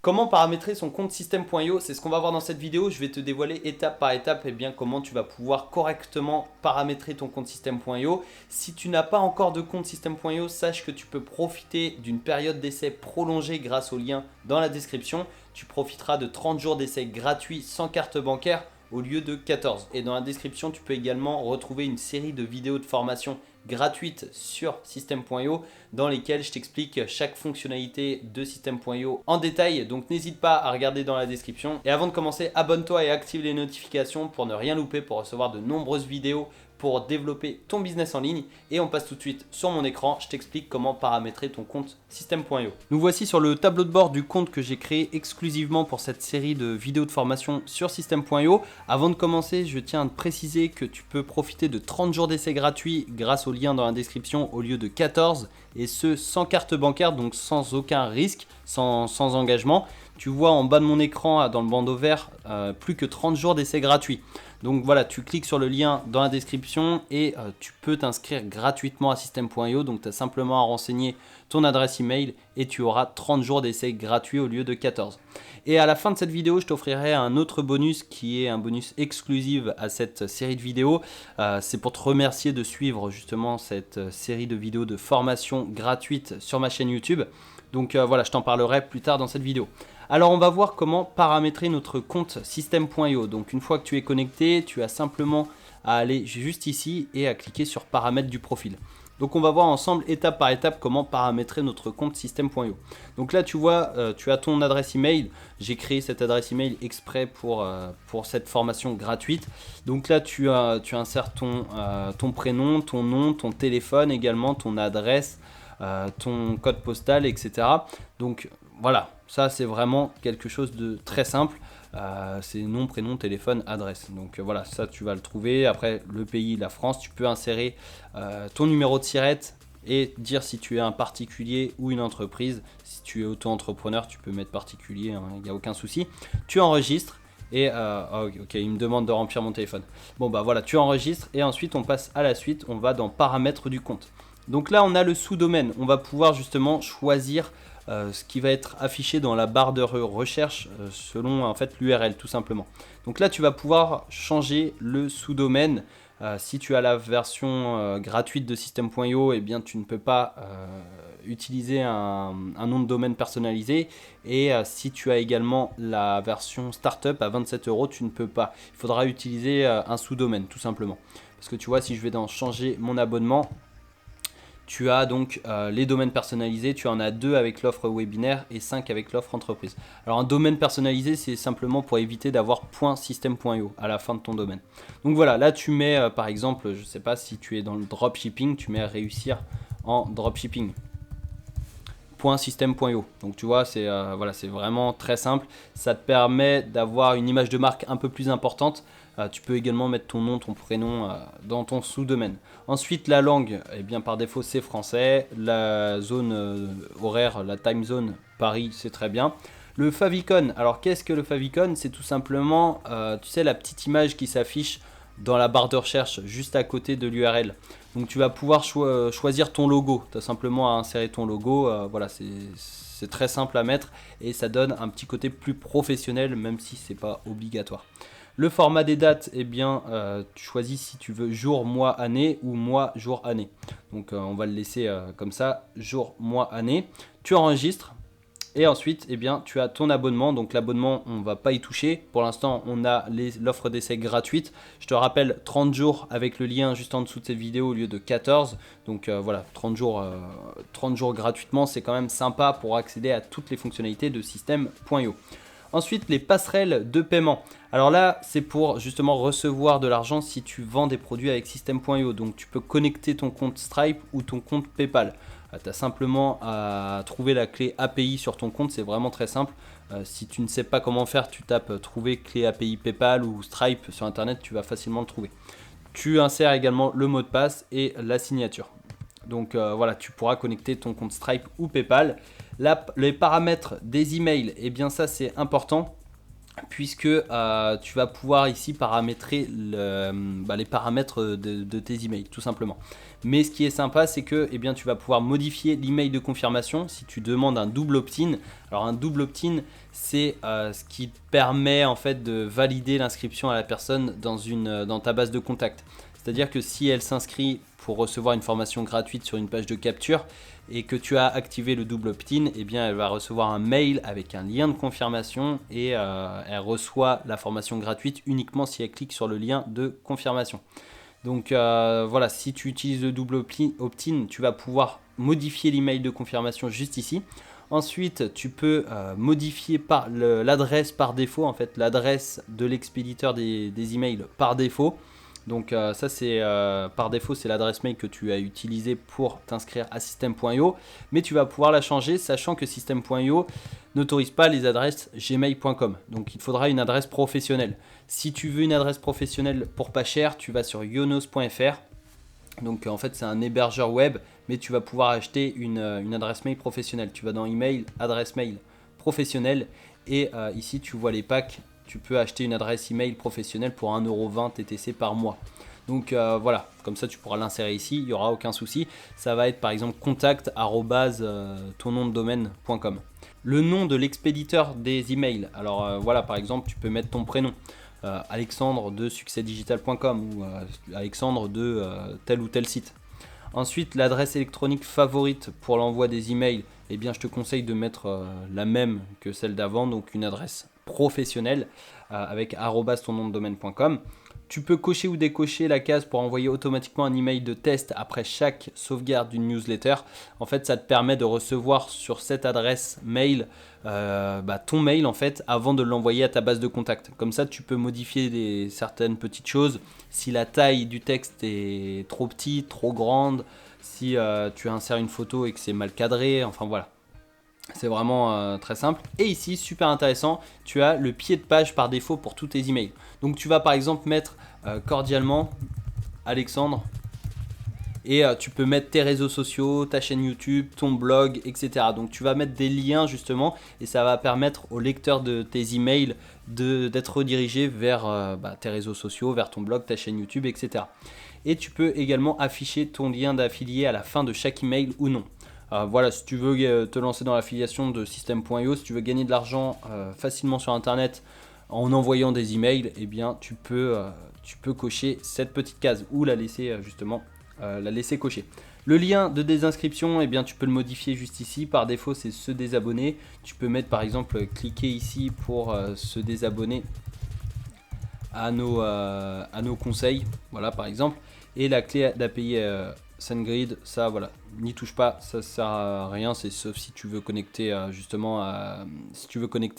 Comment paramétrer son compte System.io? C'est ce qu'on va voir dans cette vidéo. Je vais te dévoiler étape par étape comment tu vas pouvoir correctement paramétrer ton compte System.io. Si tu n'as pas encore de compte System.io, sache que tu peux profiter d'une période d'essai prolongée grâce au lien dans la description. Tu profiteras de 30 jours d'essai gratuits sans carte bancaire au lieu de 14. Et dans la description, tu peux également retrouver une série de vidéos de formation gratuites sur System.io dans lesquelles je t'explique chaque fonctionnalité de System.io en détail. Donc n'hésite pas à regarder dans la description. Et avant de commencer, abonne-toi et active les notifications pour ne rien louper, pour recevoir de nombreuses vidéos pour développer ton business en ligne. Et on passe tout de suite sur mon écran, je t'explique comment paramétrer ton compte System.io. Nous voici sur le tableau de bord du compte que j'ai créé exclusivement pour cette série de vidéos de formation sur System.io. Avant de commencer, je tiens à te préciser que tu peux profiter de 30 jours d'essai gratuits grâce au lien dans la description au lieu de 14, et ce sans carte bancaire, donc sans aucun risque, sans engagement. Tu vois en bas de mon écran, dans le bandeau vert, plus que 30 jours d'essai gratuit. Donc voilà, tu cliques sur le lien dans la description et tu peux t'inscrire gratuitement à System.io. Donc tu as simplement à renseigner ton adresse email et tu auras 30 jours d'essai gratuit au lieu de 14. Et à la fin de cette vidéo, je t'offrirai un autre bonus qui est un bonus exclusif à cette série de vidéos. C'est pour te remercier de suivre justement cette série de vidéos de formation gratuite sur ma chaîne YouTube. Donc voilà, je t'en parlerai plus tard dans cette vidéo. Alors on va voir comment paramétrer notre compte System.io. Donc une fois que tu es connecté, tu as simplement à aller juste ici et à cliquer sur paramètres du profil. Donc on va voir ensemble étape par étape comment paramétrer notre compte System.io. Donc là tu vois, tu as ton adresse email. J'ai créé cette adresse email exprès pour cette formation gratuite. Donc là tu insères ton prénom, ton nom, ton téléphone également, ton adresse, ton code postal, etc. Donc voilà, ça c'est vraiment quelque chose de très simple. C'est nom, prénom, téléphone, adresse. Donc voilà, ça tu vas le trouver. Après le pays, la France, tu peux insérer ton numéro de SIRET et dire si tu es un particulier ou une entreprise. Si tu es auto-entrepreneur, tu peux mettre particulier, hein, il n'y a aucun souci. Tu enregistres. Et ok, il me demande de remplir mon téléphone. Bon bah voilà, tu enregistres et ensuite on passe à la suite. On va dans paramètres du compte. Donc là on a le sous-domaine. On va pouvoir justement choisir ce qui va être affiché dans la barre de recherche selon en fait l'URL tout simplement. Donc là tu vas pouvoir changer le sous-domaine. Si tu as la version gratuite de System.io, eh bien tu ne peux pas utiliser un nom de domaine personnalisé. Et si tu as également la version Startup à 27 €, tu ne peux pas. Il faudra utiliser un sous-domaine tout simplement. Parce que tu vois, si je vais dans changer mon abonnement, tu as donc les domaines personnalisés, tu en as 2 avec l'offre webinaire et 5 avec l'offre entreprise. Alors un domaine personnalisé, c'est simplement pour éviter d'avoir .system.io à la fin de ton domaine. Donc voilà, là tu mets par exemple, je ne sais pas si tu es dans le dropshipping, tu mets réussir en dropshipping. .system.io. Donc tu vois, c'est voilà, c'est vraiment très simple. Ça te permet d'avoir une image de marque un peu plus importante. Tu peux également mettre ton nom, ton prénom dans ton sous-domaine. Ensuite, la langue, eh bien, par défaut, c'est français. La zone horaire, la time zone, Paris, c'est très bien. Le favicon, alors qu'est-ce que le favicon? C'est tout simplement, tu sais, la petite image qui s'affiche dans la barre de recherche juste à côté de l'URL. Donc tu vas pouvoir choisir ton logo. Tu as simplement à insérer ton logo. Voilà, c'est très simple à mettre et ça donne un petit côté plus professionnel, même si c'est pas obligatoire. Le format des dates, eh bien, tu choisis si tu veux jour, mois, année ou mois, jour, année. Donc on va le laisser comme ça, jour, mois, année. Tu enregistres. Et ensuite, eh bien, tu as ton abonnement. Donc l'abonnement, on ne va pas y toucher. Pour l'instant, on a l'offre d'essai gratuite. Je te rappelle, 30 jours avec le lien juste en dessous de cette vidéo au lieu de 14. Donc voilà, 30 jours gratuitement, c'est quand même sympa pour accéder à toutes les fonctionnalités de System.io. Ensuite, les passerelles de paiement. Alors là, c'est pour justement recevoir de l'argent si tu vends des produits avec System.io. Donc tu peux connecter ton compte Stripe ou ton compte PayPal. Tu as simplement à trouver la clé API sur ton compte, c'est vraiment très simple. Si tu ne sais pas comment faire, tu tapes trouver clé API PayPal ou Stripe sur internet, tu vas facilement le trouver. Tu insères également le mot de passe et la signature. Donc voilà, tu pourras connecter ton compte Stripe ou PayPal. Là, les paramètres des emails, eh bien ça c'est important. puisque tu vas pouvoir ici paramétrer les paramètres de tes emails tout simplement. Mais ce qui est sympa, c'est que eh bien, tu vas pouvoir modifier l'email de confirmation si tu demandes un double opt-in. Alors un double opt-in, c'est ce qui te permet en fait de valider l'inscription à la personne dans ta base de contact. C'est-à-dire que si elle s'inscrit pour recevoir une formation gratuite sur une page de capture et que tu as activé le double opt-in, eh bien elle va recevoir un mail avec un lien de confirmation et elle reçoit la formation gratuite uniquement si elle clique sur le lien de confirmation. Donc voilà, si tu utilises le double opt-in, tu vas pouvoir modifier l'email de confirmation juste ici. Ensuite, tu peux modifier l'adresse par défaut, en fait l'adresse de l'expéditeur des emails par défaut. Donc ça c'est par défaut, c'est l'adresse mail que tu as utilisée pour t'inscrire à System.io, mais tu vas pouvoir la changer sachant que System.io n'autorise pas les adresses gmail.com. Donc il faudra une adresse professionnelle. Si tu veux une adresse professionnelle pour pas cher, tu vas sur yonos.fr. Donc en fait c'est un hébergeur web, mais tu vas pouvoir acheter une adresse mail professionnelle. Tu vas dans email, adresse mail professionnelle et ici tu vois les packs. Tu peux acheter une adresse email professionnelle pour 1,20€ TTC par mois. Donc voilà, comme ça tu pourras l'insérer ici, il n'y aura aucun souci. Ça va être par exemple contact@tonnondedomaine.com. Le nom de l'expéditeur des emails. Alors voilà, par exemple, tu peux mettre ton prénom. Alexandre de succèsdigital.com ou Alexandre de tel ou tel site. Ensuite, l'adresse électronique favorite pour l'envoi des emails, eh bien, je te conseille de mettre la même que celle d'avant, donc une adresse professionnelle avec @tonnondedomaine.com. Tu peux cocher ou décocher la case pour envoyer automatiquement un email de test après chaque sauvegarde d'une newsletter. En fait, ça te permet de recevoir sur cette adresse mail ton mail en fait avant de l'envoyer à ta base de contact. Comme ça, tu peux modifier certaines petites choses. Si la taille du texte est trop petite, trop grande, si tu insères une photo et que c'est mal cadré, enfin voilà. C'est vraiment très simple. Et ici, super intéressant, tu as le pied de page par défaut pour tous tes emails. Donc tu vas par exemple mettre cordialement Alexandre et tu peux mettre tes réseaux sociaux, ta chaîne YouTube, ton blog, etc. Donc tu vas mettre des liens justement et ça va permettre au lecteur de tes emails d'être redirigé vers tes réseaux sociaux, vers ton blog, ta chaîne YouTube, etc. Et tu peux également afficher ton lien d'affilié à la fin de chaque email ou non. Voilà, si tu veux te lancer dans l'affiliation de System.io, si tu veux gagner de l'argent facilement sur internet en envoyant des emails, eh bien tu peux cocher cette petite case ou la laisser cocher. Le lien de désinscription, eh bien tu peux le modifier juste ici. Par défaut, c'est se désabonner. Tu peux mettre par exemple cliquer ici pour se désabonner à nos conseils. Voilà par exemple. Et la clé d'API SendGrid, ça voilà, n'y touche pas, ça sert à rien, c'est sauf si tu veux connecter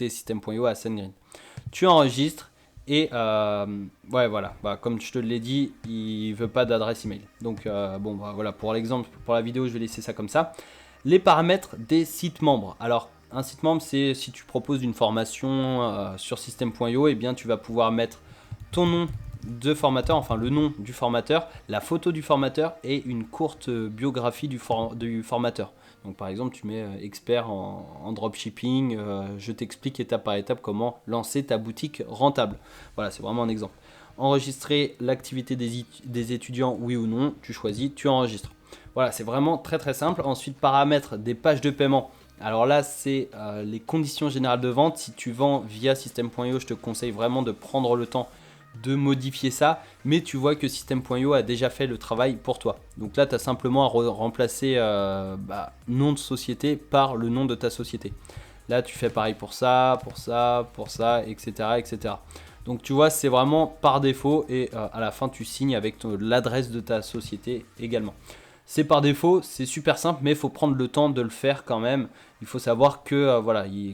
System.io à SendGrid. Tu enregistres et ouais voilà, comme je te l'ai dit, il veut pas d'adresse email. Donc voilà, pour l'exemple, pour la vidéo, je vais laisser ça comme ça. Les paramètres des sites membres. Alors un site membre, c'est si tu proposes une formation sur System.io, et bien tu vas pouvoir mettre ton nom de formateur, enfin le nom du formateur, la photo du formateur et une courte biographie du formateur. Donc par exemple tu mets expert en dropshipping, je t'explique étape par étape comment lancer ta boutique rentable. Voilà, c'est vraiment un exemple. Enregistrer l'activité des étudiants, oui ou non, tu choisis, tu enregistres. Voilà, c'est vraiment très très simple. Ensuite, paramètres des pages de paiement. Alors là, c'est les conditions générales de vente. Si tu vends via System.io, je te conseille vraiment de prendre le temps de modifier ça, mais tu vois que System.io a déjà fait le travail pour toi. Donc là, tu as simplement à remplacer nom de société par le nom de ta société. Là, tu fais pareil pour ça, etc. etc. Donc tu vois, c'est vraiment par défaut et à la fin, tu signes avec l'adresse de ta société également. C'est par défaut, c'est super simple, mais il faut prendre le temps de le faire quand même. Il faut savoir que,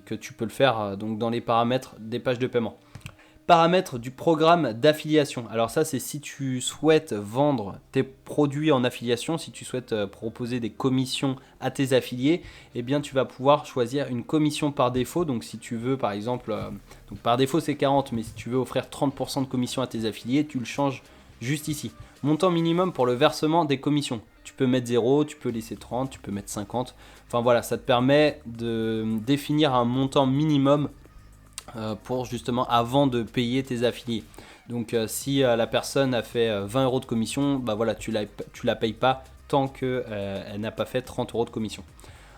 que tu peux le faire donc dans les paramètres des pages de paiement. Paramètres du programme d'affiliation. Alors ça, c'est si tu souhaites vendre tes produits en affiliation, si tu souhaites proposer des commissions à tes affiliés, eh bien tu vas pouvoir choisir une commission par défaut. Donc si tu veux par exemple, donc par défaut c'est 40, mais si tu veux offrir 30% de commission à tes affiliés, tu le changes juste ici. Montant minimum pour le versement des commissions. Tu peux mettre 0, tu peux laisser 30, tu peux mettre 50. Enfin voilà, ça te permet de définir un montant minimum pour justement avant de payer tes affiliés. Donc si la personne a fait 20 euros de commission, bah voilà, tu la payes pas tant qu'elle n'a pas fait 30 euros de commission.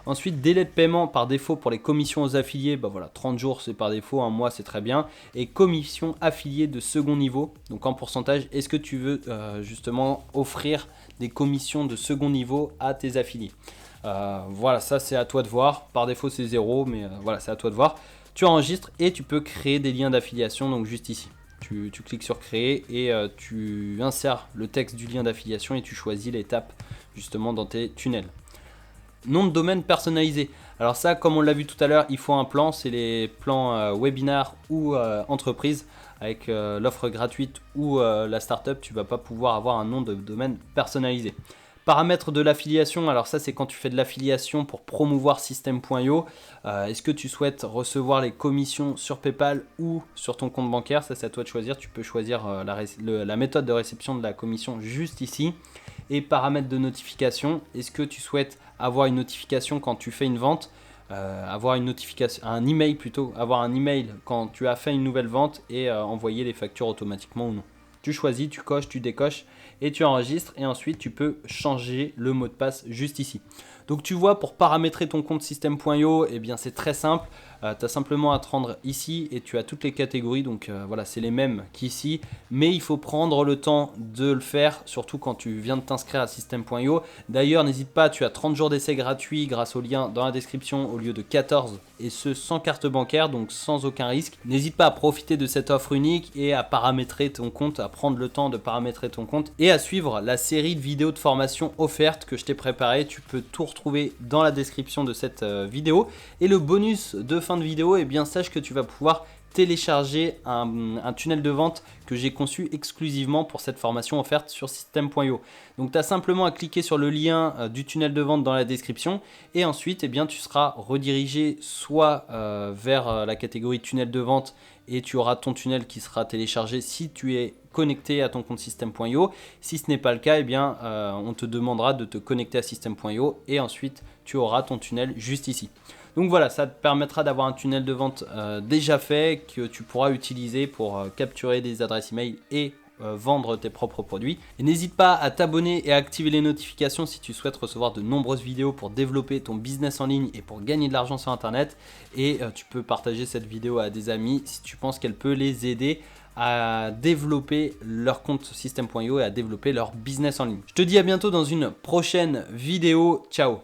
Ensuite, délai de paiement par défaut pour les commissions aux affiliés, bah voilà, 30 jours c'est par défaut, un mois c'est très bien. Et commission affiliée de second niveau, donc en pourcentage, est-ce que tu veux justement offrir des commissions de second niveau à tes affiliés? Voilà, ça c'est à toi de voir. Par défaut c'est 0, mais voilà, c'est à toi de voir. Tu enregistres et tu peux créer des liens d'affiliation, donc juste ici. Tu cliques sur créer et tu insères le texte du lien d'affiliation et tu choisis l'étape justement dans tes tunnels. Nom de domaine personnalisé. Alors ça, comme on l'a vu tout à l'heure, il faut un plan. C'est les plans webinar ou entreprise. Avec l'offre gratuite ou la startup, tu vas pas pouvoir avoir un nom de domaine personnalisé. Paramètres de l'affiliation, alors ça c'est quand tu fais de l'affiliation pour promouvoir System.io. Est-ce que tu souhaites recevoir les commissions sur PayPal ou sur ton compte bancaire? Ça c'est à toi de choisir, tu peux choisir la méthode de réception de la commission juste ici. Et paramètres de notification, est-ce que tu souhaites avoir une notification quand tu fais une vente, avoir une notification, un email plutôt, avoir un email quand tu as fait une nouvelle vente et envoyer les factures automatiquement ou non? Tu choisis, tu coches, tu décoches et tu enregistres et ensuite tu peux changer le mot de passe juste ici. Donc tu vois, pour paramétrer ton compte System.io, eh bien c'est très simple. Tu as simplement à te rendre ici et tu as toutes les catégories. Donc voilà, c'est les mêmes qu'ici. Mais il faut prendre le temps de le faire, surtout quand tu viens de t'inscrire à System.io. D'ailleurs, n'hésite pas, tu as 30 jours d'essai gratuit grâce au lien dans la description au lieu de 14. Et ce sans carte bancaire, donc sans aucun risque. N'hésite pas à profiter de cette offre unique et à paramétrer ton compte, à prendre le temps de paramétrer ton compte et à suivre la série de vidéos de formation offertes que je t'ai préparé. Tu peux tout retrouver dans la description de cette vidéo. Et le bonus de fin de vidéo, eh bien sache que tu vas pouvoir télécharger un tunnel de vente que j'ai conçu exclusivement pour cette formation offerte sur System.io. Donc tu as simplement à cliquer sur le lien du tunnel de vente dans la description et ensuite eh bien, tu seras redirigé soit vers la catégorie tunnel de vente et tu auras ton tunnel qui sera téléchargé si tu es connecté à ton compte System.io. Si ce n'est pas le cas, eh bien, on te demandera de te connecter à System.io et ensuite tu auras ton tunnel juste ici. Donc voilà, ça te permettra d'avoir un tunnel de vente déjà fait que tu pourras utiliser pour capturer des adresses email et vendre tes propres produits. Et n'hésite pas à t'abonner et à activer les notifications si tu souhaites recevoir de nombreuses vidéos pour développer ton business en ligne et pour gagner de l'argent sur internet. Et tu peux partager cette vidéo à des amis si tu penses qu'elle peut les aider à développer leur compte System.io et à développer leur business en ligne. Je te dis à bientôt dans une prochaine vidéo. Ciao!